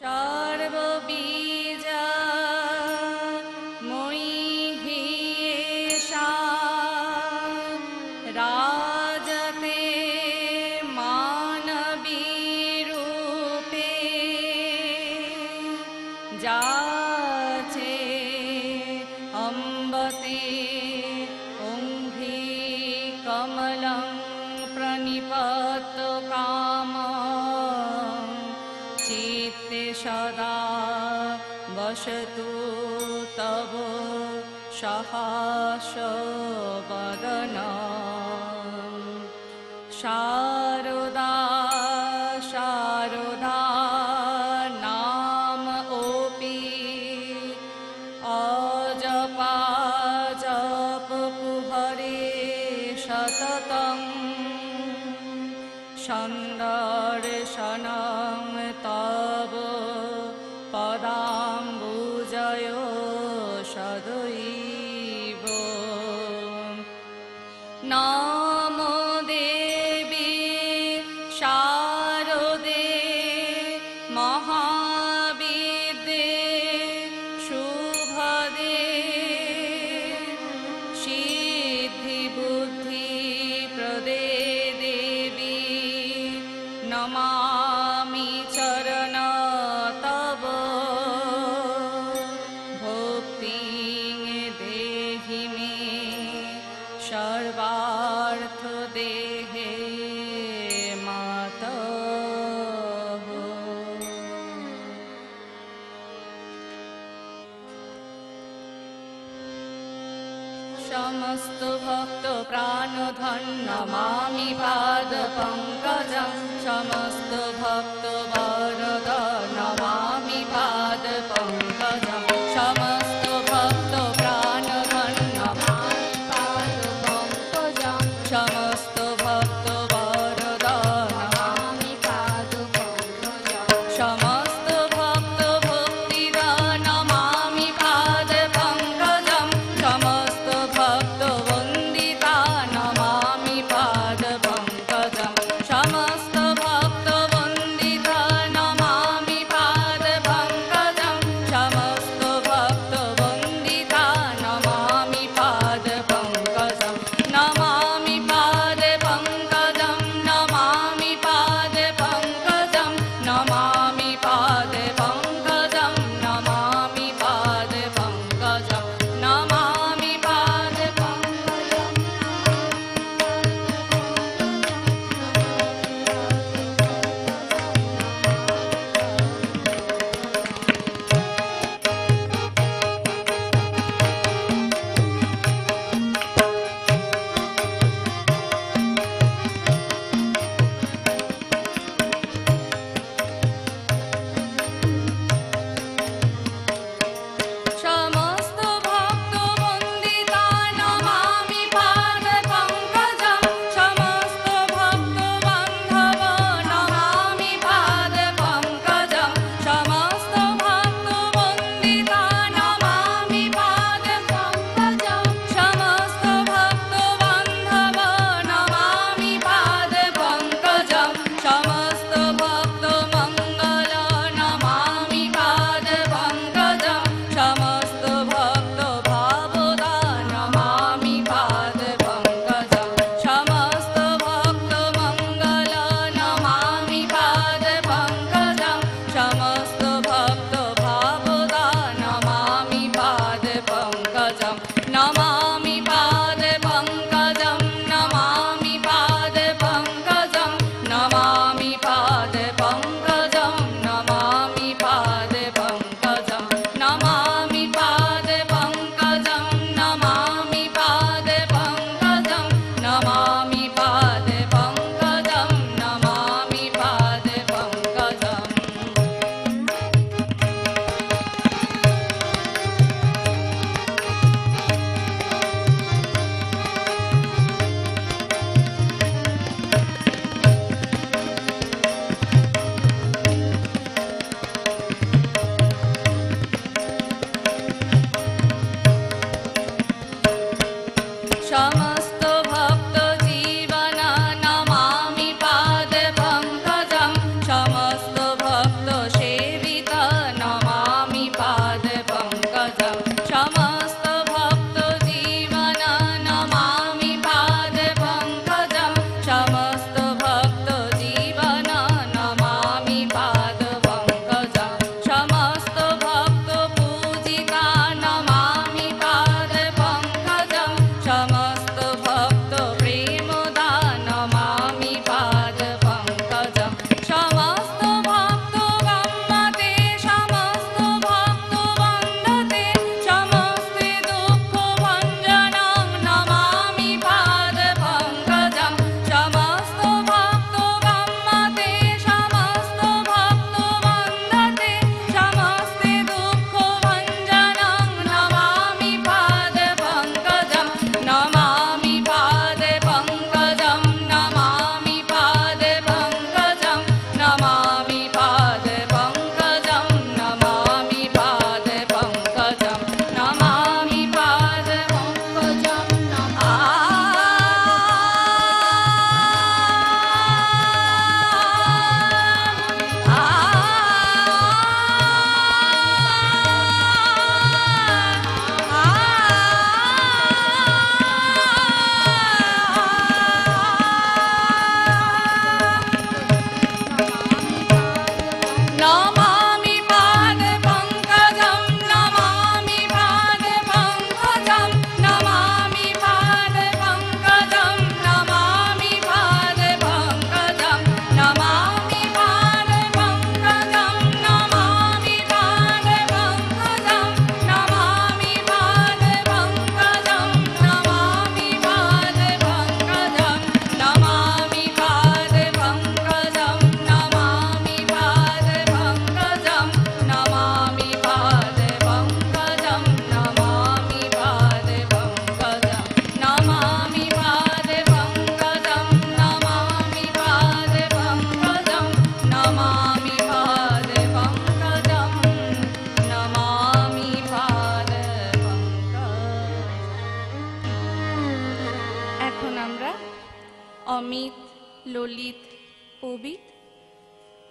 सर्वबीजा मयि एषा राजते मानवीरूपे जाचे अम्बते ओङ्घ्रि कमलं प्रणिपत्य कामं चित्ते सदा वसतु तव सहस्रवदनं शारदा शारदा नाम ओपि अजपा जपकुहरे सततं सन्दर्शनं तव पदाम्बुजयो सदैव नमो देवी शारदे महाविद्ये शुभदे सिद्धिबुद्धिप्रदे देवी नमामि चरण तव भक्तिं देहि मे सर्वार्थ देहे मातः समस्त भक्त प्राणधन नमामि पाद पंकजं समस्त भक्त वरद नमामि पाद पंकजं समस्त भक्त प्राणधन नमामि पाद पंकजं समस्त भक्त वरद नमामि पाद पंकजं समस्त भक्त भक्तिदान नमामि पाद पंकजं समस्त भक्त वन्दिता नमामि पाद पंकजं समस्त भक्त वन्दिता नमामि पाद पंकजं समस्त भक्त वन्दिता नमामि पाद पंकजं नमामि पाद पंकजं नमामि पाद पंकजं नमामि पाद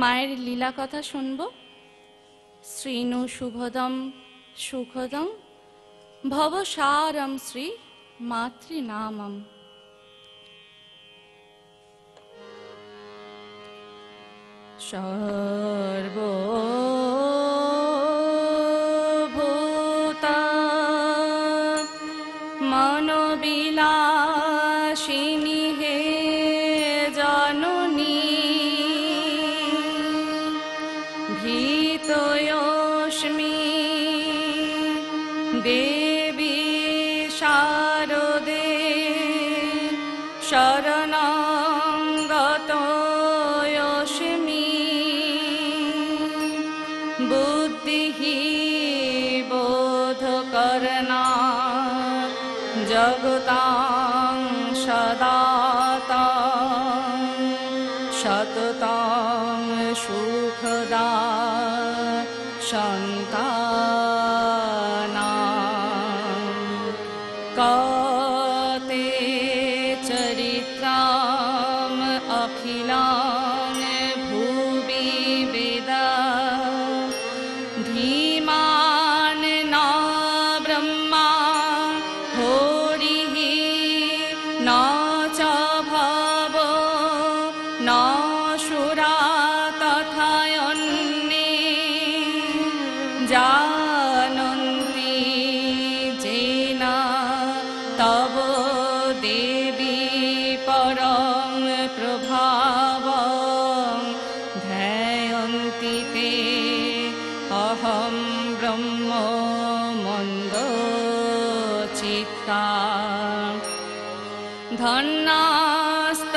মায়ের লীলা কথা শুনব। শ্রীনু শুভদম সুখদম ভবসারম শ্রী মাতৃনামম। সর্বভূতা মনোবিলাসিনী হে জননী ভীতয়োস্মি দেবী শারদে শরণং গতয়োস্মি বুদ্ধিঃ বোধকর্ণা জগতাং সদাতাং সততাং সুখদা সন্তানাং কতে চরিত্রাম অখিলাং ভুবি বেদা ধীমান না ব্রহ্মা হরিঃ না চ ভব না সুরা তথায়ন্যে জানন্তি যেন তব দেবী পরং প্রভাবং ধ্যায়ন্তি তে অহং ব্রহ্ম মন্দ চিত্তা ধন্যাস্ত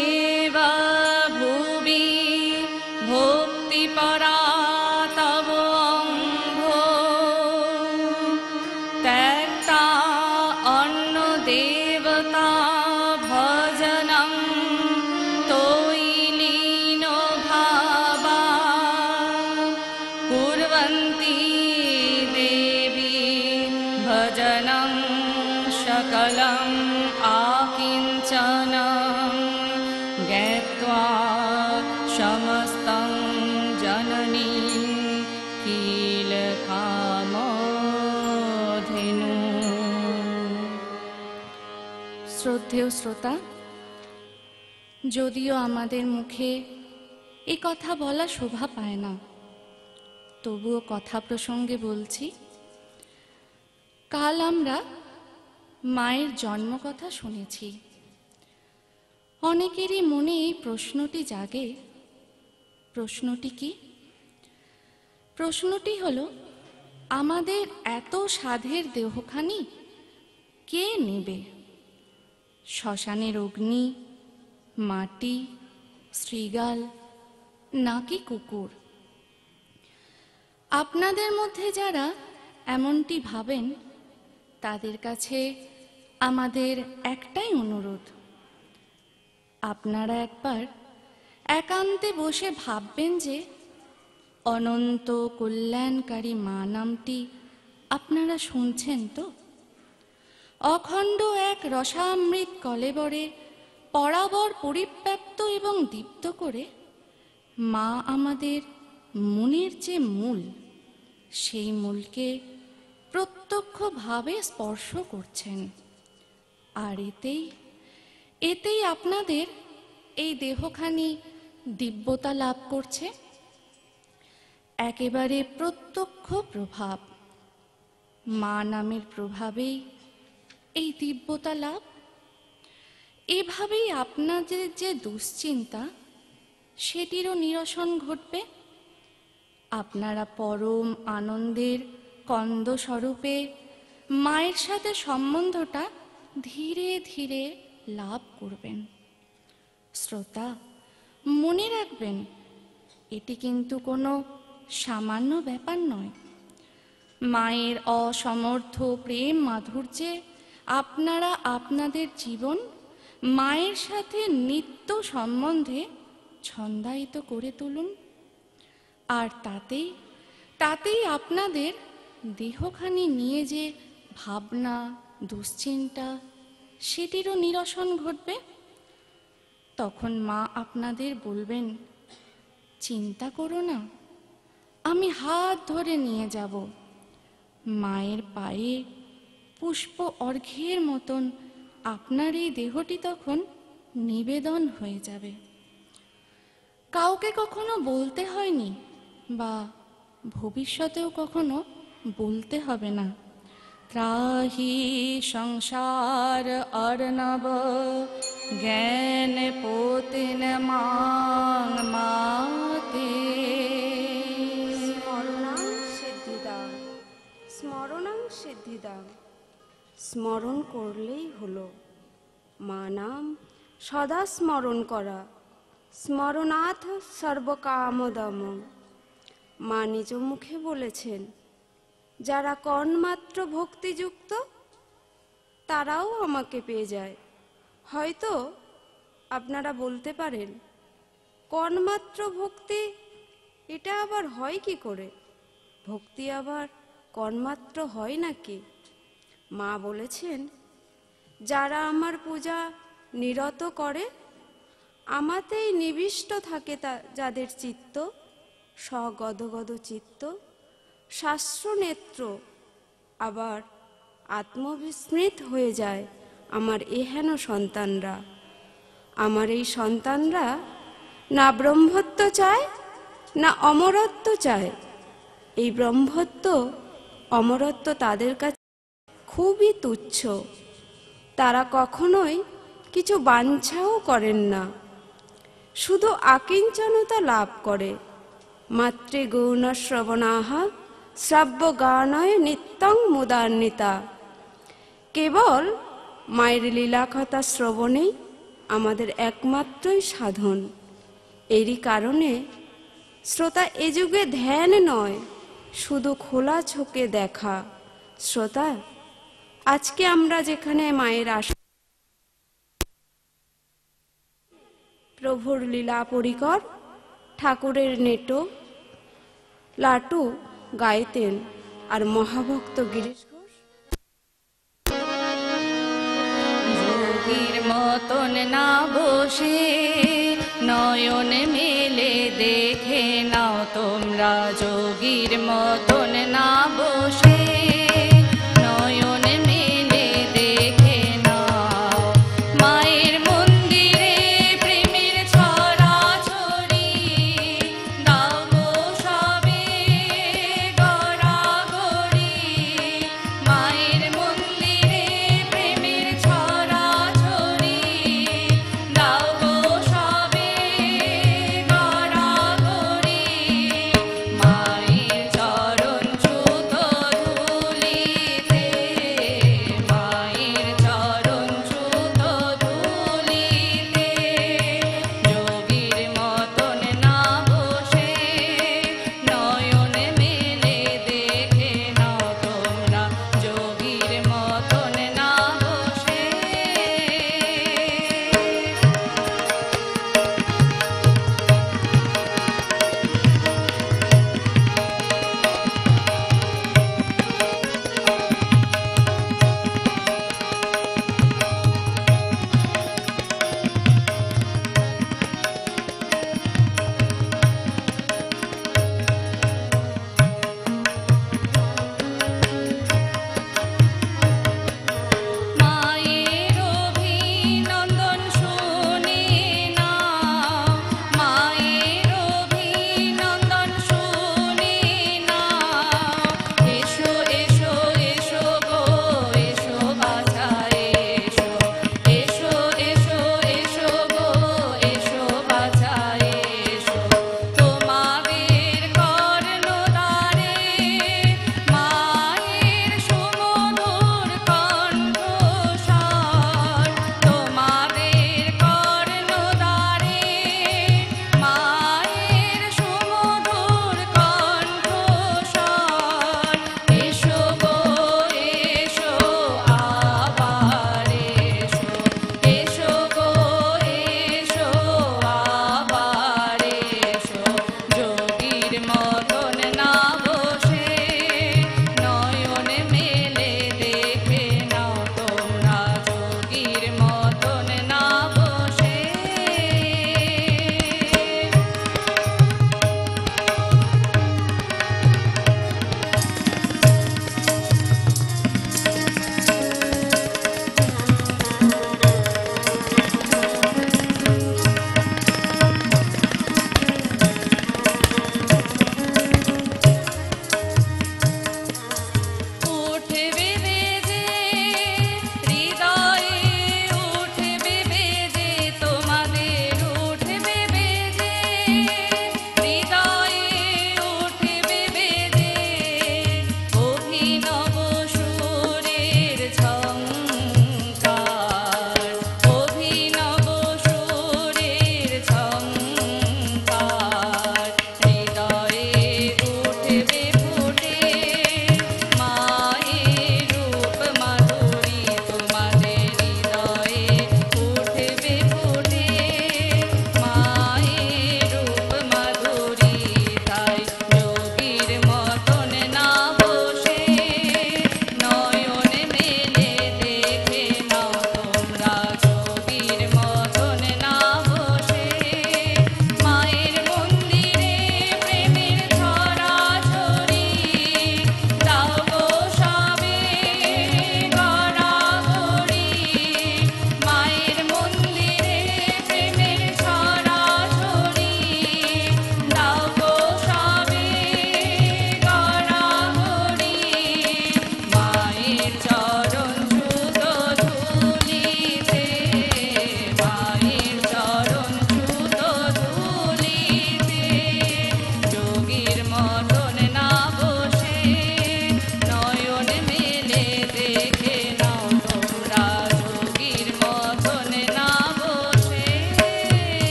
এব ভুবি ভক্তিপরা তব অম্ভো ত্যক্তা অন্য দেবতা ভজনং তোয়ি লীন ভাবা কুর্বন্তি দেবী ভজনং সকলং আকিঞ্চনং জ্ঞাত্বা সমস্तं জননী কিলকামধেনু। শ্রদ্ধেয় শ্রোতা, যদিও আমাদের মুখে এ কথা বলা শোভা পায় না, তবুও কথা প্রসঙ্গে বলছি। কাল আমরা মায়ের জন্ম কথা শুনেছি। অনেকেরই মনে এই প্রশ্নটি জাগে। প্রশ্নটি কি? প্রশ্নটি হলো, আমাদের এত সাধের দেহখানি কে নেবে? শ্মশানের অগ্নি, মাটি, শৃগাল নাকি কুকুর? আপনাদের মধ্যে যারা এমনটি ভাবেন, তাদের কাছে আমাদের একটাই অনুরোধ, আপনারা একবার একান্তে বসে ভাববেন যে অনন্ত কল্যাণকারী মা নামটি আপনারা শুনছেন তো? অখণ্ড এক রসামৃত কলেবরে পরাবর পরিব্যাপ্ত এবং দীপ্ত করে মা আমাদের মনের যে মূল, সেই মূলকে প্রত্যক্ষভাবে স্পর্শ করছেন। আর এতেই আপনাদের এই দেহখানি দিব্যতা লাভ করছে। একেবারে প্রত্যক্ষ প্রভাব, মা নামের প্রভাবেই এই দিব্যতা লাভ। এভাবেই আপনাদের যে দুশ্চিন্তা, সেটিরও নিরসন ঘটবে। আপনারা পরম আনন্দের কন্দ স্বরূপে মায়ের সাথে সম্বন্ধটা ধীরে ধীরে লাভ করবেন। শ্রোতা, মনে রাখবেন, এটি কিন্তু কোনো সামান্য ব্যাপার নয়। মায়ের অসমর্থ প্রেম মাধুর্যে আপনারা আপনাদের জীবন মায়ের সাথে নিত্য সম্বন্ধে ছন্দায়িত করে তুলুন। আর তাতেই আপনাদের দেহখানি নিয়ে যে ভাবনা, দুশ্চিন্তা, সেটিরও নিরসন ঘটবে। তখন মা আপনাদের বলবেন, চিন্তা করো না, আমি হাত ধরে নিয়ে যাব। মায়ের পায়ে পুষ্প অর্ঘ্যের মতন আপনার এই দেহটি তখন নিবেদন হয়ে যাবে। কাউকে কখনো বলতে হয়নি বা ভবিষ্যতেও কখনো বলতে হবে না। ত্রাহি সংসার অর্ণব জ্ঞান পোতিন মাং মাতে। স্মরণাং সিদ্ধিদাং, স্মরণাং সিদ্ধিদাং। স্মরণ করলেই হলো। মা নাম সদা স্মরণ করা, স্মরণাথ সর্বকামদম। মা নিজ মুখে বলেছেন, যারা কর্ণমাত্র ভক্তিযুক্ত তারাও আমাকে পেয়ে যায়। হয়তো আপনারা বলতে পারেন, কর্ণমাত্র ভক্তি এটা আবার হয় কি করে? ভক্তি আবার কর্ণমাত্র হয় নাকি? মা বলেছেন, যারা আমার পূজা নিরত করে, আমাতেই নিবিষ্ট থাকে যাদের চিত্ত, সগদগদ চিত্ত, শাস্ত্রনেত্র, আবার আত্মবিস্মৃত হয়ে যায় আমার এহেন সন্তানরা। আমার এই সন্তানরা না ব্রহ্মত্ব চায় না অমরত্ব চায়। এই ব্রহ্মত্ব অমরত্ব তাদের কাছে খুবই তুচ্ছ। তারা কখনোই কিছু বাঞ্ছাও করেন না, শুধু আকিঞ্চনতা লাভ করে। মাতৃগৌণ শ্রবণাহা শ্রাব্য গানয় নিত্যং মুদান্বিতা। কেবল মায়ের লীলাকথা শ্রবণেই আমাদের একমাত্রই সাধন। এরই কারণে শ্রোতা এ যুগে ধ্যান নয়, শুধু খোলা চোখে দেখা। শ্রোতা, আজকে আমরা যেখানে মায়ের প্রভুর লীলা পরিকর ঠাকুরের নেটো লাটু গাইতেন, আর মহাভক্ত গিরিশ ঘোষ যোগীর মতন না বসে নয়ন মেলে দেখে নাও তোমরা। যোগীর মতন না বসে